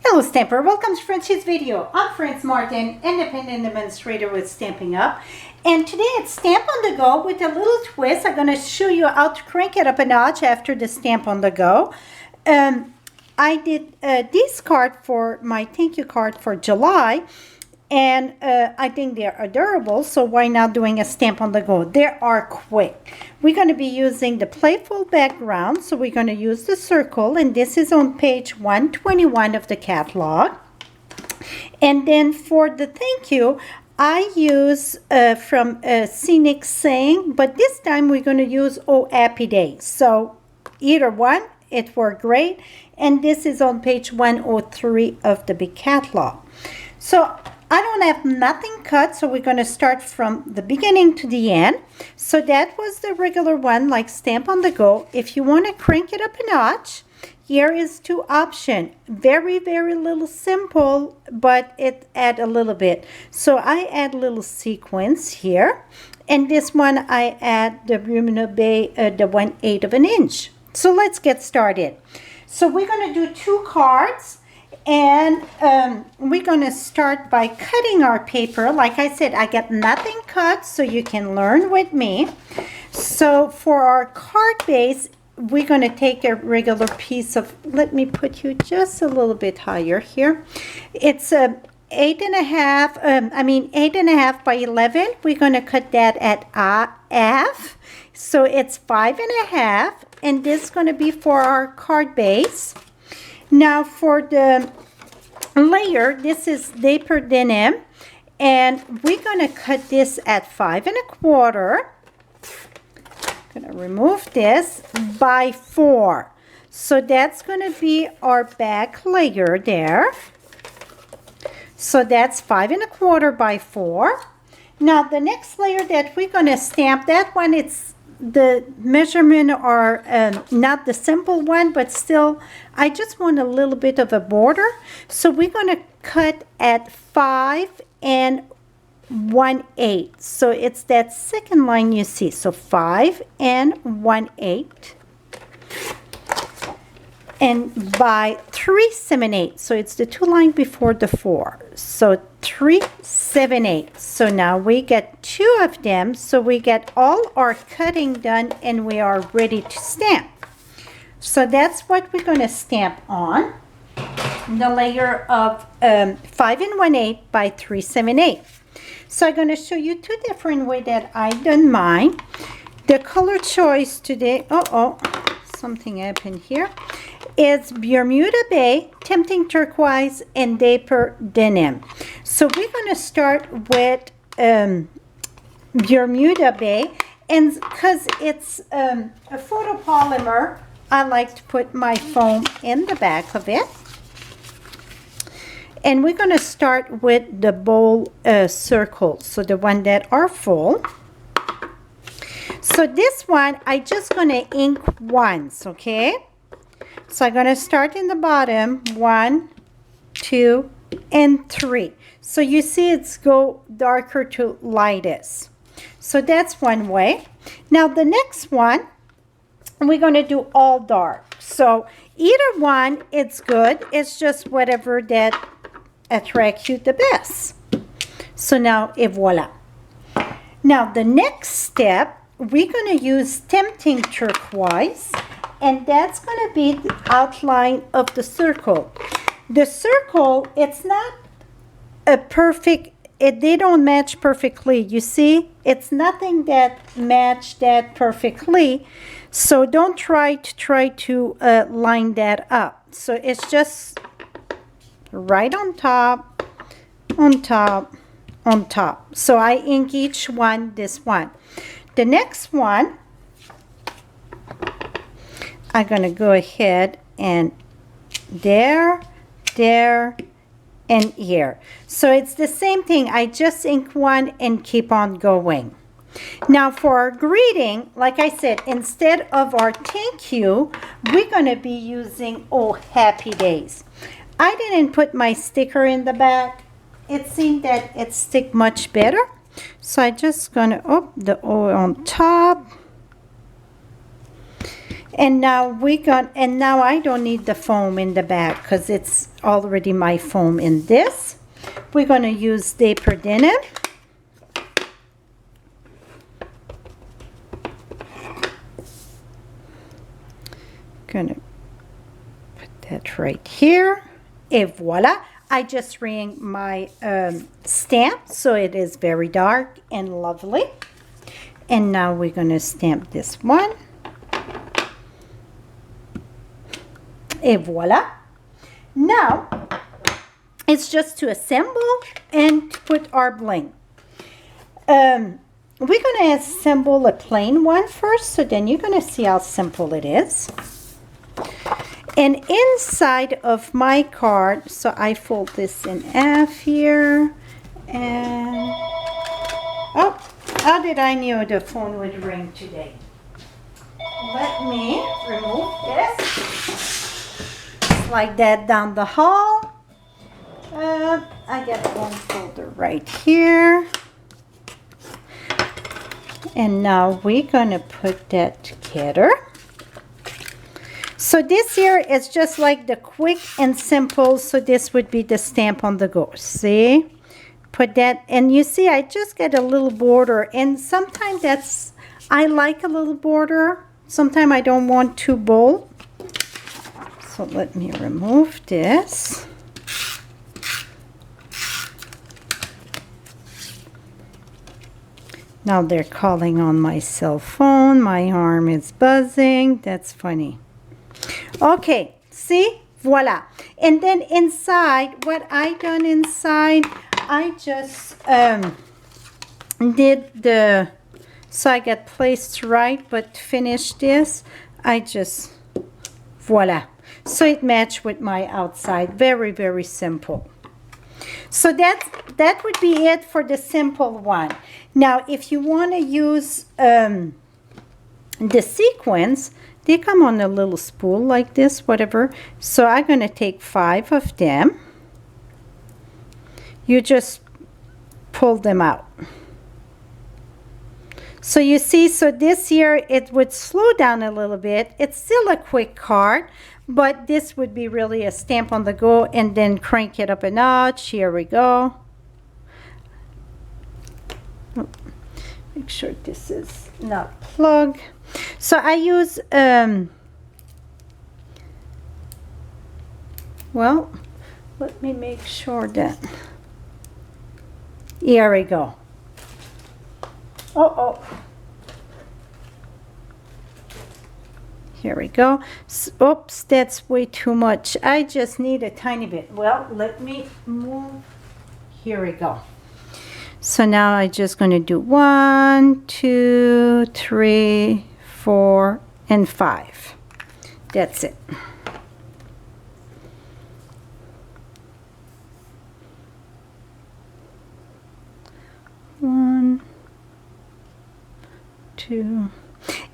Hello Stamper, welcome to Frenchie's video. I'm Franz Martin, independent administrator with Stampin' Up. And today it's Stamp on the Go with a little twist. I'm going to show you how to crank it up a notch after the Stamp on the Go. I did this card for my thank you card for July. And I think they're adorable, so why not doing a Stamp on the Go? They are quick. We're going to be using the Playful background, so we're going to use the circle, and this is on page 121 of the catalog. And then for the thank you, I use from Scenic Saying, but this time we're going to use Oh Happy Day. So either one, it worked great. And this is on page 103 of the big catalog. So I don't have nothing cut, so we're going to start from the beginning to the end. So that was the regular one, like Stamp on the Go. If you want to crank it up a notch, here is two options. Very, very little simple, but it add a little bit. So I add a little sequence here. And this one I add the Bermuda Bay, the 1/8 of an inch. So let's get started. So we're going to do two cards. And we're going to start by cutting our paper. Like I said, I got nothing cut, so you can learn with me. So for our card base, we're going to take a regular piece of, let me put you just a little bit higher here. It's a 8.5 by 11. We're going to cut that at half. So it's 5.5, and this is going to be for our card base. Now for the layer, this is Dapper Denim, and we're going to cut this at 5.25. I'm going to remove this by 4. So that's going to be our back layer there. So that's 5.25 by 4. Now the next layer that we're going to stamp, that one, it's the measurement are not the simple one, but still I just want a little bit of a border. So we're going to cut at 5 1/8. So it's that second line you see. So 5 1/8. And by 3 7/8. So it's the two line before the 4. So 3 7/8. So now we get two of them. So we get all our cutting done and we are ready to stamp. So that's what we're going to stamp on. The layer of 5 1/8 by 3 7/8. So I'm going to show you two different ways that I've done mine. The color choice today, something happened here. It's Bermuda Bay, Tempting Turquoise, and Dapper Denim. So we're going to start with Bermuda Bay, and because it's a photopolymer, I like to put my foam in the back of it. And we're going to start with the bowl circles, so the one that are full. So this one, I just going to ink once, okay? So I'm going to start in the bottom, 1, 2, and 3. So you see it's go darker to lightest. So that's one way. Now the next one, we're going to do all dark. So either one, it's good. It's just whatever that attracts you the best. So now, et voila. Now the next step, we're going to use Tempting Turquoise. And that's going to be the outline of the circle. The circle, it's not a perfect, they don't match perfectly. You see, it's nothing that match that perfectly. So don't try to line that up. So it's just right on top, on top, on top. So I ink each one, this one. The next one, I'm going to go ahead and there, and here. So it's the same thing. I just ink one and keep on going. Now for our greeting, like I said, instead of our thank you, we're going to be using Oh Happy Days. I didn't put my sticker in the back. It seemed that it stick much better. So I just going to, the O on top. And now now I don't need the foam in the back because it's already my foam in this. We're going to use the denim. Gonna put that right here. Et voila. I just ring my stamp, so it is very dark and lovely. And now we're going to stamp this one. Et voila. Now, it's just to assemble and to put our bling. We're going to assemble a plain one first, so then you're going to see how simple it is. And inside of my card, so I fold this in half here. And, oh, how did I know the phone would ring today? Let me remove this. Slide that down the hall. I got one folder right here. And now we're going to put that together. So this here is just like the quick and simple. So this would be the stamp on the go. See? Put that, and you see I just get a little border. And sometimes I like a little border. Sometimes I don't want too bold. So let me remove this. Now they're calling on my cell phone. My arm is buzzing. That's funny. Okay, see? Voila. And then inside, what I done inside, I just did the, so I got placed right, but finish this, I just, voila. So it matched with my outside. Very, very simple. So that would be it for the simple one. Now, if you want to use the sequins, they come on a little spool like this, whatever. So I'm going to take 5 of them. You just pull them out. So you see, so this here, it would slow down a little bit. It's still a quick card, but this would be really a stamp on the go, and then crank it up a notch. Here we go. Oh, make sure this is not plugged. So I use, well, let me make sure that, here we go. Oh. Here we go. Oops, that's way too much. I just need a tiny bit. Well, let me move. Here we go. So now I'm just going to do 1, 2, 3, 4, and 5. That's it. One, 2,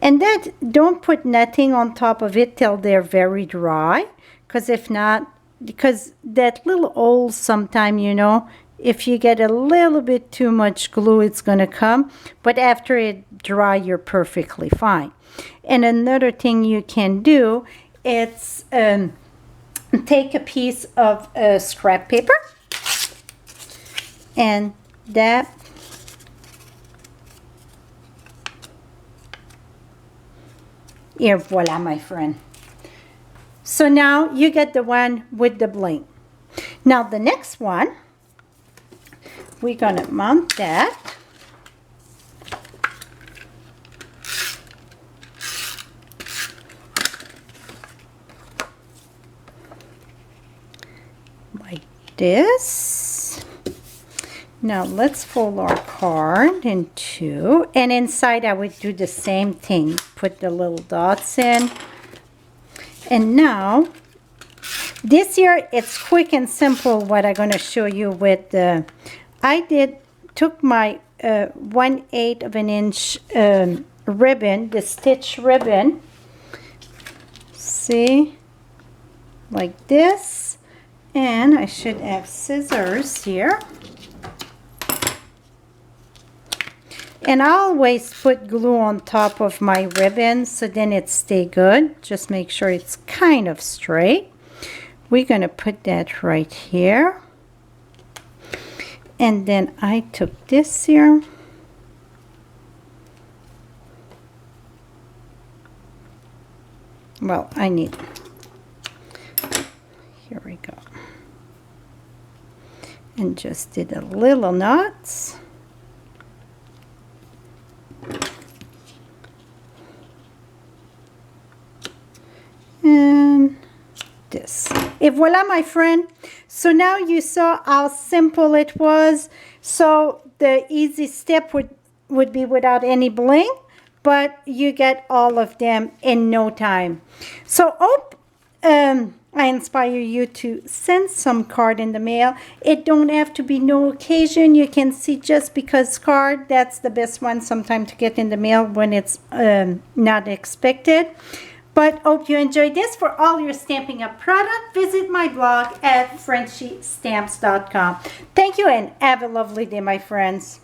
and that, don't put nothing on top of it till they're very dry, because if not, because that little hole sometime, you know, if you get a little bit too much glue, it's going to come, but after it dry, you're perfectly fine. And another thing you can do, it's take a piece of scrap paper, and that, here, voila, my friend. So now you get the one with the bling. Now the next one, we're gonna mount that. Like this. Now let's fold our card in 2, and inside I would do the same thing. Put the little dots in. And now, this here, it's quick and simple what I'm going to show you with the, took my 1/8 of an inch ribbon, the stitch ribbon. See? Like this. And I should have scissors here. And I always put glue on top of my ribbon so then it stay good. Just make sure it's kind of straight. We're going to put that right here. And then I took this here. Well, I need, here we go. And just did a little knots. And this. And voila, my friend. So now you saw how simple it was. So the easy step would be without any bling, but you get all of them in no time. So hope I inspire you to send some card in the mail. It don't have to be no occasion. You can see just because card, that's the best one sometimes to get in the mail when it's not expected. But hope you enjoyed this. For all your Stampin' Up! Product, visit my blog at FrenchieStamps.com. Thank you and have a lovely day, my friends.